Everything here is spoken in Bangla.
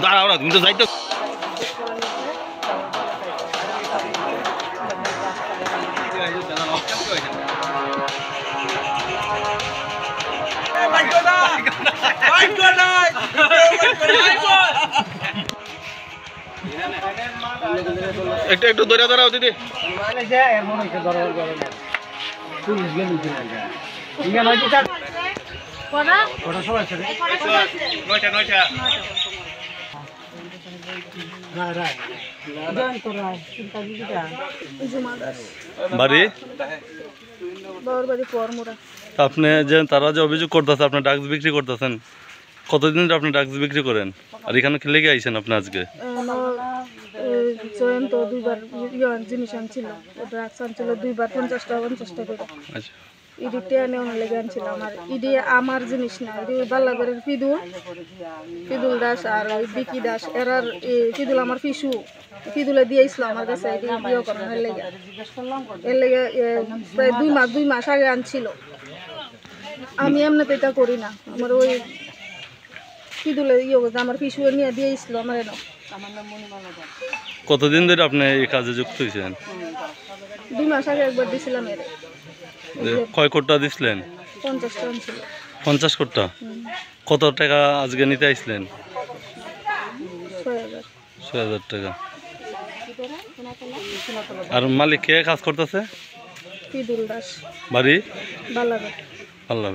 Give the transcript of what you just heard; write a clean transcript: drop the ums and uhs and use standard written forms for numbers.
দাঁড়াও না, তুমি তো যাইতো। একটু ধরে দাঁড়াও দিদি। বাড়ি আপনি যে তারা যে অভিযোগ করতেছে আপনি ড্রাগস বিক্রি করতেছেন, কতদিন আপনি ড্রাগস বিক্রি করেন? আর এখানে খেলে গিয়ে আইছেন আপনি আজকে? জয়ন্ত দুইবার জিনিস আনছিল, ড্রাগস আনছিল দুইবার 50 টাকা করে। আচ্ছা, ইডি টেনে অনেক লেগে আনছিলাম। আর ইডি আমার জিনিস না, ইডি বাল্লাগড়ের পিদুল দাস আর ওই বিকি দাস, এরার পিদুল আমার পিসু, পিদুলে দিয়েছিল আমার কাছে ইডি বিয়ে করার লেগে। এর লেগে প্রায় 2 মাস আগে আনছিল। আমি এমনিতে এটা করি না, আমার ওই পিদুলে আমার পিসু নিয়ে দিয়েছিল আমার এনে। কতদিন ধরে আপনি এই কাজে যুক্ত হয়েছেন? 2 মাস আগে একবার দিছিলাম এর। কয় কোটা দিছিলেন? 50 টাকা ছিল। 50 কোটা? কত টাকা আজকে নিতে আইছিলেন? 6000 টাকা। আর মালিক কে কাজ করতেছে? পিদুল দাস। বাড়ি বাল্লাগড়। আল্লাহ।